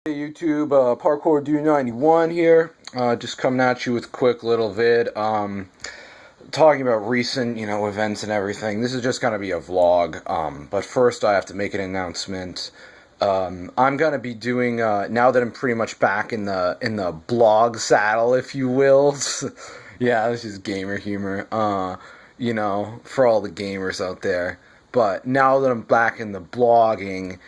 Hey YouTube, ParkourDude 91 here, just coming at you with a quick little vid, talking about recent, events and everything. This is just going to be a vlog, but first I have to make an announcement. I'm going to be doing, now that I'm pretty much back in the blog saddle, if you will. Yeah, this is gamer humor, for all the gamers out there. But now that I'm back in the blogging,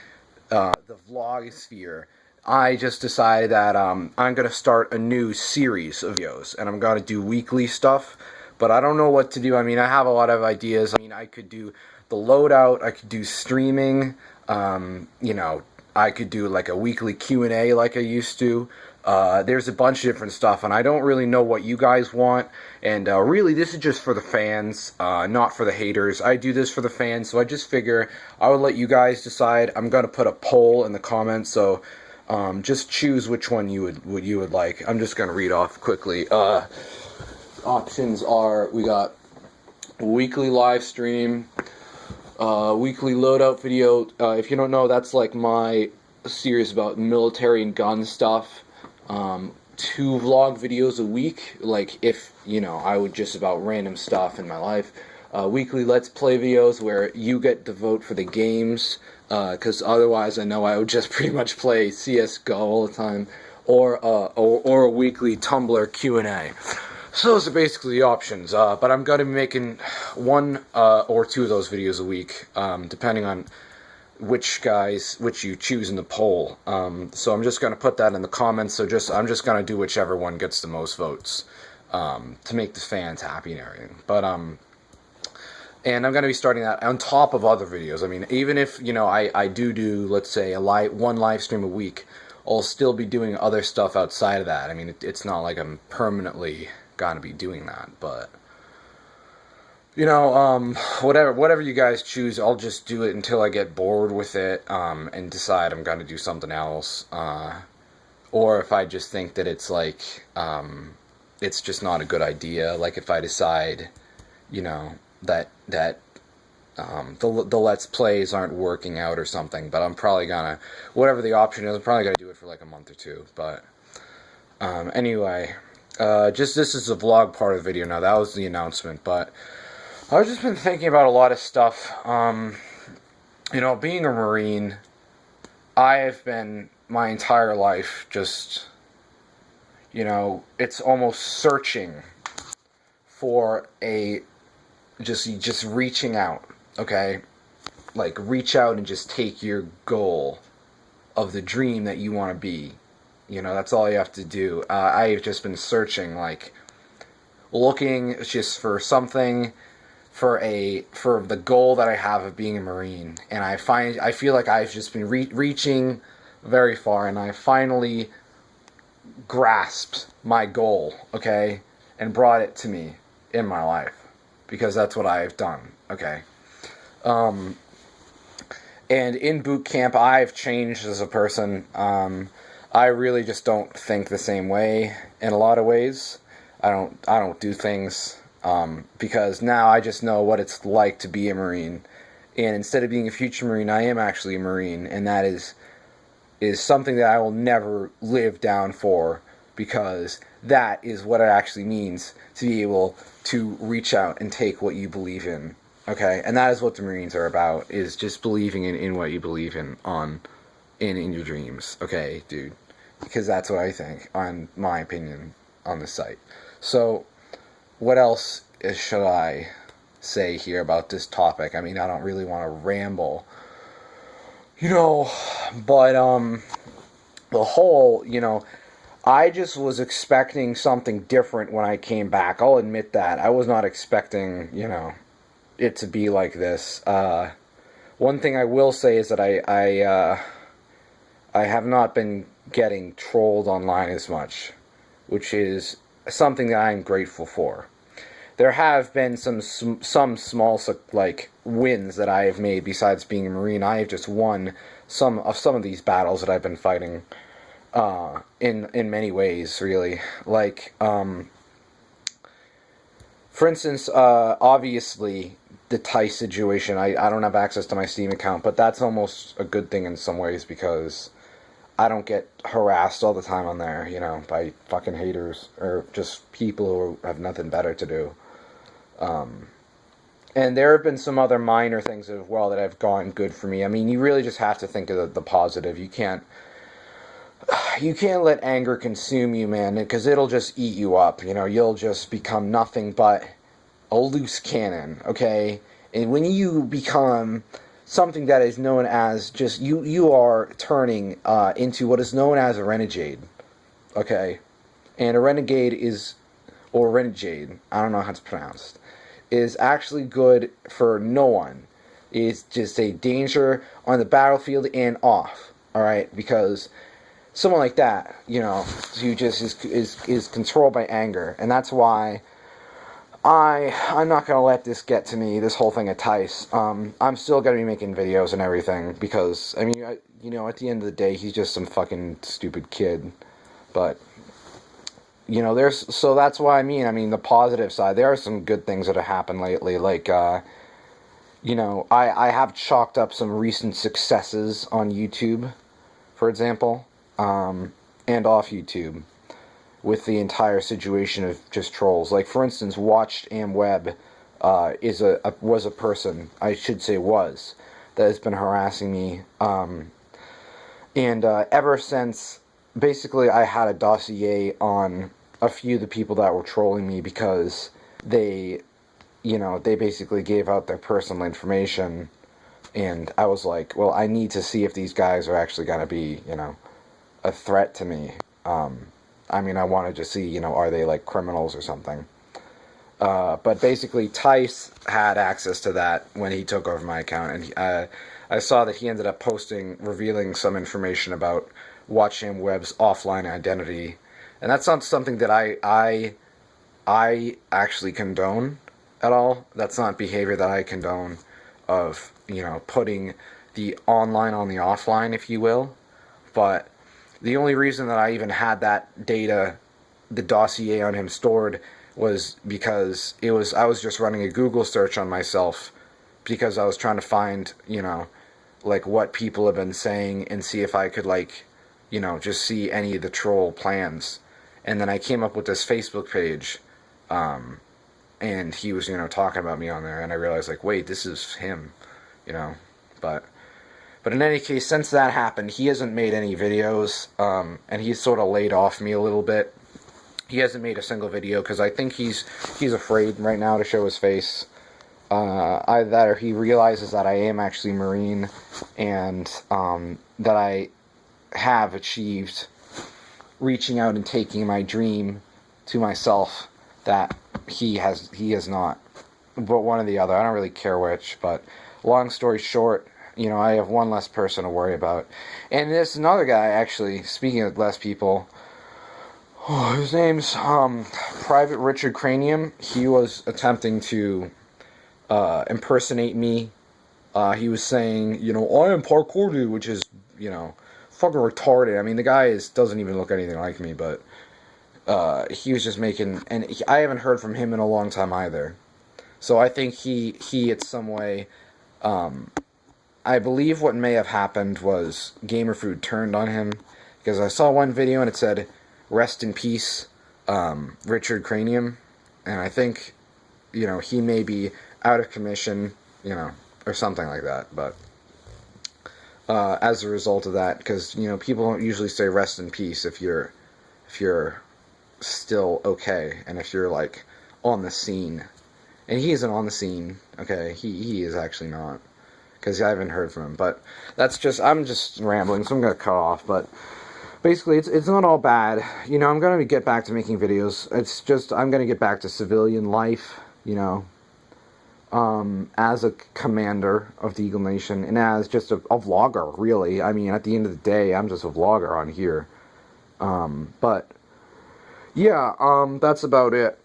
the vlogosphere, I just decided that I'm going to start a new series of videos, and I'm going to do weekly stuff, but I don't know what to do. I mean, I have a lot of ideas. I mean, I could do the loadout, I could do streaming, I could do like a weekly Q&A like I used to. There's a bunch of different stuff, and I don't really know what you guys want, and really this is just for the fans, not for the haters. I do this for the fans, so I just figure I would let you guys decide. I'm going to put a poll in the comments, so just choose which one you would like. I'm just going to read off quickly. Options are, we got weekly live stream, weekly loadout video. If you don't know, that's like my series about military and gun stuff. 2 vlog videos a week, like if, I would just about random stuff in my life. Weekly Let's Play videos where you get to vote for the games, because otherwise I know I would just pretty much play CSGO all the time, or a weekly Tumblr Q&A. So those are basically the options, but I'm going to be making 1 or 2 of those videos a week, depending on which you choose in the poll. So I'm just going to put that in the comments, so I'm just going to do whichever one gets the most votes, to make the fans happy and everything. But and I'm going to be starting that on top of other videos. I mean, even if, I do, let's say, one live stream a week, I'll still be doing other stuff outside of that. I mean, it's not like I'm permanently going to be doing that, but whatever you guys choose, I'll just do it until I get bored with it, and decide I'm going to do something else, or if I just think that it's like, it's just not a good idea, like if I decide, that the Let's Plays aren't working out or something, but I'm probably gonna, whatever the option is, I'm probably gonna do it for like a month or 2, but, anyway, this is the vlog part of the video now. That was the announcement, but I've just been thinking about a lot of stuff. Being a Marine, I have been my entire life just, it's almost searching for just reaching out, okay? Like, reach out and just take your goal of the dream that you want to be. That's all you have to do. I've just been searching, like, looking just for something, for the goal that I have of being a Marine, and I feel like I've just been reaching very far, and I finally grasped my goal, okay, and brought it to me in my life, because that's what I've done, okay. And in boot camp, I've changed as a person. I really just don't think the same way in a lot of ways. I don't do things, because now I just know what it's like to be a Marine, and instead of being a future Marine, I am actually a Marine, and that is something that I will never live down for, because that is what it actually means to be able to reach out and take what you believe in, okay? And that is what the Marines are about, is just believing in what you believe in, in your dreams, okay, dude? Because that's what I think, on my opinion, on this site. So, what else should I say here about this topic? I mean, I don't really want to ramble, but, the whole, I just was expecting something different when I came back. I'll admit that. I was not expecting, it to be like this. One thing I will say is that I have not been getting trolled online as much, which is something that I'm grateful for. There have been some small, like, wins that I have made besides being a Marine. I have just won some of these battles that I've been fighting, in many ways, really. Like, for instance, obviously, the Tice situation, I don't have access to my Steam account, but that's almost a good thing in some ways, because I don't get harassed all the time on there, you know, by fucking haters or just people who have nothing better to do. And there have been some other minor things as well that have gone good for me. I mean, you really just have to think of the positive. You can't let anger consume you, man, because it'll just eat you up. You know, you'll just become nothing but a loose cannon, okay? And when you become something that is known as just, you are turning into what is known as a renegade, okay? And a renegade is, or renegade, I don't know how it's pronounced, is actually good for no one. It's just a danger on the battlefield and off, alright? Because someone like that, you know, who just is controlled by anger, and that's why I'm not gonna let this get to me, this whole thing of Tice. I'm still gonna be making videos and everything, because, I mean, you know, at the end of the day, he's just some fucking stupid kid, but, you know, so that's why I mean, the positive side, there are some good things that have happened lately, like, you know, I have chalked up some recent successes on YouTube, for example, and off YouTube, with the entire situation of just trolls. Like, for instance, Watched Am Web was a person, I should say was, that has been harassing me, and ever since, basically, I had a dossier on a few of the people that were trolling me because they, you know, they basically gave out their personal information, and I was like, well, I need to see if these guys are actually going to be, you know, a threat to me. I mean, I wanted to see, you know, are they like criminals or something? But basically, Tice had access to that when he took over my account, and I saw that he ended up revealing some information about Watcham Web's offline identity, and that's not something that I actually condone at all. That's not behavior that I condone, of, you know, putting the online on the offline, if you will. But the only reason that I even had that data, the dossier on him stored, was because I was just running a Google search on myself, because I was trying to find, you know, like, what people have been saying, and see if I could, like, you know, just see any of the troll plans. And then I came up with this Facebook page, and he was, you know, talking about me on there, and I realized, like, wait, this is him, you know. But in any case, since that happened, he hasn't made any videos, and he's sort of laid off me a little bit. He hasn't made a single video, because I think he's afraid right now to show his face. Either that, or he realizes that I am actually Marine, and that I have achieved reaching out and taking my dream to myself, that he has not. But one or the other, I don't really care which, but long story short, you know, I have one less person to worry about. And there's another guy, actually, speaking of less people, his name's Private Richard Cranium. He was attempting to impersonate me. He was saying, you know, I am ParkourDude, which is, you know, fucking retarded. I mean, the guy doesn't even look anything like me, but he was just making, and I haven't heard from him in a long time either. So I think he in some way, I believe what may have happened was GamerFood turned on him, because I saw one video and it said, "Rest in peace, Richard Cranium," and I think, you know, he may be out of commission, you know, or something like that, but as a result of that, because, you know, people don't usually say rest in peace if you're still okay, and if you're, like, on the scene. And he isn't on the scene, okay? He is actually not, because I haven't heard from him. But I'm just rambling, so I'm going to cut off. But basically, it's not all bad. You know, I'm going to get back to making videos. It's just, I'm going to get back to civilian life, you know, as a commander of the Eagle Nation, and as just a vlogger, really. I mean, at the end of the day, I'm just a vlogger on here. But yeah, that's about it.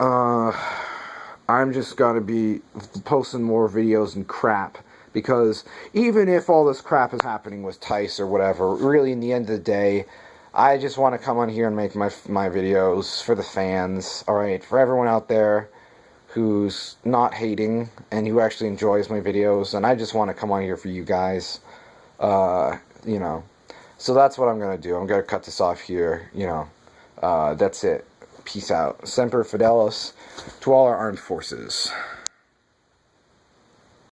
I'm just gonna be posting more videos and crap, because even if all this crap is happening with Tice or whatever, really, in the end of the day, I just want to come on here and make my videos for the fans, alright, for everyone out there who's not hating and who actually enjoys my videos, and I just want to come on here for you guys. You know, So that's what I'm going to do. I'm going to cut this off here. You know, that's it. Peace out. Semper Fidelis to all our armed forces.